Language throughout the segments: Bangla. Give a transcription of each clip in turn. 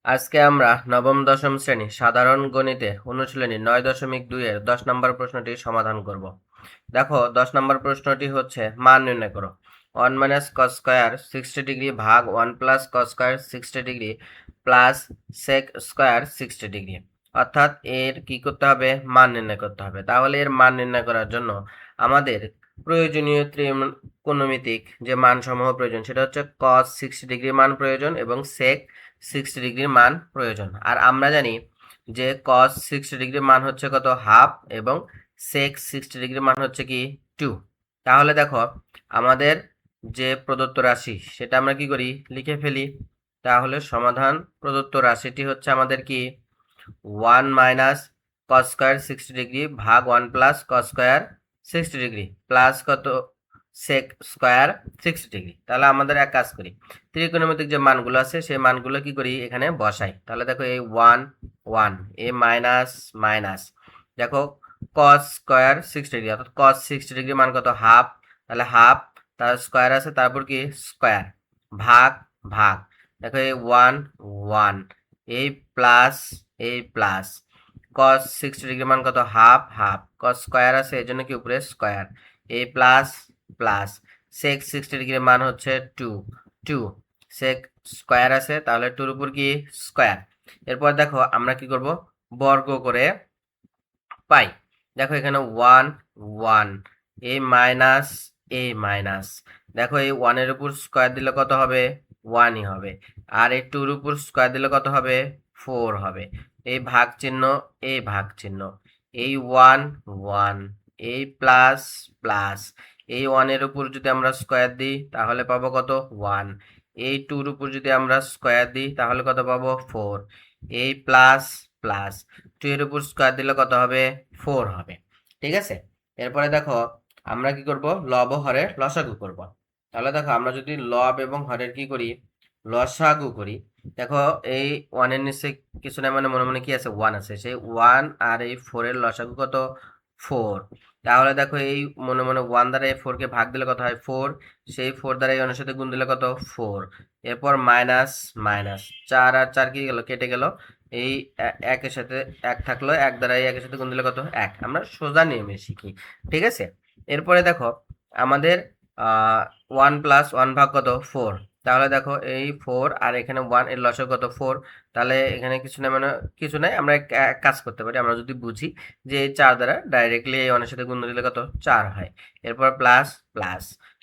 আজকে আমরা নবম দশম শ্রেণী সাধারণ গণিতের অনুশীলনী 9.2 এর 10 নম্বর প্রশ্নটি সমাধান করব। দেখো 10 নম্বর প্রশ্নটি হচ্ছে মান নির্ণয় করো। 1 মাইনাস কস স্কয়ার 60 ডিগ্রি ভাগ 1 plus cos square 60 degree plus sec square 60 degree, অর্থাৎ এর কি করতে হবে? মান নির্ণয় করতে হবে। তাহলে এর মান নির্ণয় করার জন্য আমাদের প্রয়োজনীয় ত্রিকোণমিতিক যে মানসমূহ প্রয়োজন সেটা হচ্ছে কস 60 ডিগ্রি মান প্রয়োজন এবং সেক 60 ডিগ্রির মান প্রয়োজন। আর আমরা জানি যে কস 60 ডিগ্রির মান হচ্ছে কত? হাফ, এবং সেক 60 ডিগ্রির মান হচ্ছে কি? 2। তাহলে দেখো আমাদের যে প্রদত্ত রাশি সেটা আমরা কি করি? লিখে ফেলি। তাহলে সমাধান প্রদত্ত রাশিটি হচ্ছে আমাদের কি? 1 মাইনাস কস স্কয়ার 60 ডিগ্রি ভাগ 1 plus cos square 60 degree plus কত? Sec square 60 degree. তাহলে আমাদের এক কাজ করি, ত্রিকোণমিতিক যে মানগুলো আছে সেই মানগুলো কি করি? এখানে বসাই। তাহলে দেখো এই 1 1 এ মাইনাস মাইনাস, দেখো কস স্কয়ার 60 ডিগ্রি অর্থাৎ কস 60 ডিগ্রি মান কত? হাফ। তাহলে হাফ, তার স্কয়ার আছে, তারপর কি? স্কয়ার, ভাগ ভাগ, দেখো এই 1 1 এই প্লাস এই প্লাস, কস 60 ডিগ্রি মান কত? হাফ হাফ, কস স্কয়ার আছে এই জন্য কি উপরে স্কয়ার, এই প্লাস প্লাস, সেক 60 ডিগ্রি মান হচ্ছে 2 2, সেক স্কয়ার আছে তাহলে 2 এর উপর কি? স্কয়ার। এরপর দেখো আমরা কি করব? বর্গ করে পাই। দেখো এখানে 1 1 এই মাইনাস এই মাইনাস, দেখো এই 1 এর উপর স্কয়ার দিলে কত হবে? 1 ই হবে। আর এই 2 এর উপর স্কয়ার দিলে কত হবে? 4 হবে। এই ভাগ চিহ্ন, এই ভাগ চিহ্ন, এই 1 1 এই প্লাস প্লাস, এই 1 এর উপর যদি আমরা স্কয়ার দিই তাহলে পাবো কত? 1। এই 2 এর উপর যদি আমরা স্কয়ার দিই তাহলে কত পাবো? 4। এই প্লাস প্লাস, 2 এর উপর স্কয়ার দিলে কত হবে? 4 হবে। ঠিক আছে। এরপরে দেখো আমরা কি করব? লব ও হরের লসাগু করব। তাহলে দেখো আমরা যদি লব এবং হরের কি করি? লসাগু করি। দেখো এই 1 এর নিচে কিছু না, মানে মনে মনে কি আছে? 1 আছে। সেই 1 আর এই 4 এর লসাগু কত? 4। তাহলে দেখো এই মনে মনে 1 দ্বারা এই 4 কে ভাগ দিলে কত হয়? 4। সেই 4 দ্বারা এই অনের সাথে গুণ দিলে কত? 4। এরপর মাইনাস মাইনাস, 4 আর 4 কি গেল? কেটে গেল। এই একের সাথে এক থাকলো, এক দ্বারা এই একের সাথে গুণ দিলে কত? 1। আমরা সোজা নিয়মে শিখি। ঠিক আছে। এরপরে দেখো আমাদের 1 প্লাস 1 ভাগ কত? 4। তাহলে দেখো এই 4 আর এখানে 1 এর লসাগু কত? 4। তাহলে এখানে কিছু না, মানে কিছু নাই, আমরা এক কাজ করতে পারি। আমরা যদি বুঝি যে এই 4 দ্বারা ডাইরেক্টলি এই অনের সাথে গুণ দিলে কত? 4 হয়। এরপর প্লাস প্লাস,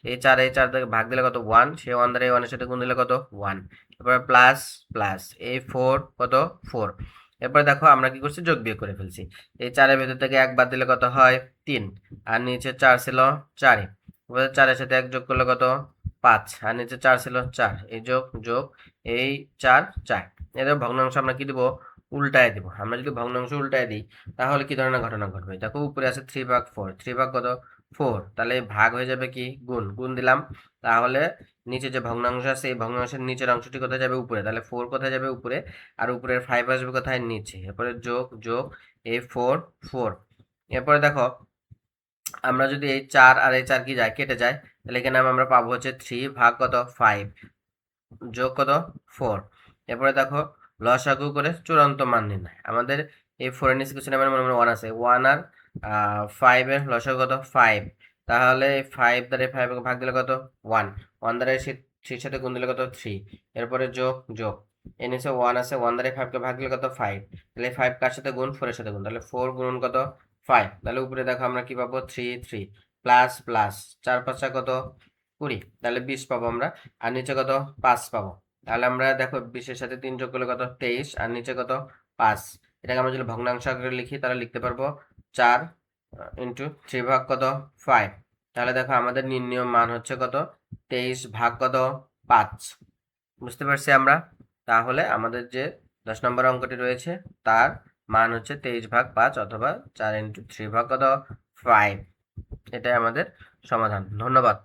এই 4 থেকে ভাগ দিলে কত? 1। সেই 1 দ্বারা এই অনের সাথে গুণ দিলে কত? 1। এরপর প্লাস প্লাস, এই 4 কত? 4। এরপর দেখো আমরা কি করছি? যোগ বিয়োগ করে ফেলছি। এই 4 এর ভেতর থেকে 1 বাদ দিলে কত হয়? 3। আর নিচে 4 ছিল 4। 4 এর সাথে 1 যোগ করলে কত? 5। আর নিচে 4 ছিল 4। এই যোগ যোগ, এই 4 4। এদের ভগ্নাংশ আমরা কি দিব? উল্টায় দিব। আমরা যদি ভগ্নাংশ উল্টায় দিই তাহলে কি ধরনের ঘটনা ঘটবে? দেখো উপরে আছে 3 ভাগ 4, 3 ভাগ কত? 4। তাহলে ভাগ হয়ে যাবে কি? গুণ। গুণ দিলাম। তাহলে নিচে যে ভগ্নাংশ আছে এই ভগ্নাংশের নিচের অংশটি কোথায় যাবে? উপরে। তাহলে 4 কোথায় যাবে? উপরে। আর উপরের 5 আসবে কোথায়? নিচে। এরপরে যোগ যোগ, এই 4 4। এরপরে দেখো আমরা যদি এই 4 আর এই 4 কি যায়? কেটে যায়। তাহলে এখানে আমরা পাবো হচ্ছে 3 ভাগ কত? 5 যোগ কত? 4। এরপরে দেখো লসাগু করে চূড়ান্ত মান নির্ণয়। আমাদের এই 4 এর নিচে কিছু না, মানে মনে মনে 1 আছে। 1 আর 5 এর লসাগু কত? 5। তাহলে 5 দ্বারা 5 কে ভাগ দিলে কত? 1। 1 দ্বারা 3 সাথে গুণ দিলে কত? 3। এরপরে যোগ যোগ, এর নিচে 1 আছে। 1 দ্বারা 5 কে ভাগ দিলে কত? 5। তাহলে 5 কার সাথে গুণ? 4 এর সাথে গুণ। তাহলে 4 গুণন কত? 5। তাহলে উপরে দেখো আমরা কি পাবো? 3 3 প্লাস প্লাস, 4 5 কত? 20। তাহলে 20 পাবো আমরা। আর নিচে কত? 5 পাবো। তাহলে আমরা দেখো 20 এর সাথে 3 যোগ করলে কত? 23। আর নিচে কত? 5। এটাকে আমরা যদি ভগ্নাংশ আকারে লিখি তাহলে লিখতে পারবো 4 ইন্টু 3 ভাগ কত? 5। তাহলে দেখো আমাদের নির্ণয় মান হচ্ছে কত? 23 ভাগ কত? 5। বুঝতে পারছি আমরা। তাহলে আমাদের যে 10 নম্বর অঙ্কটি রয়েছে তার মান হচ্ছে 23 ভাগ 5 অথবা 4 ইন্টু 3 ভাগ কত? 5। এটাই আমাদের সমাধান। ধন্যবাদ।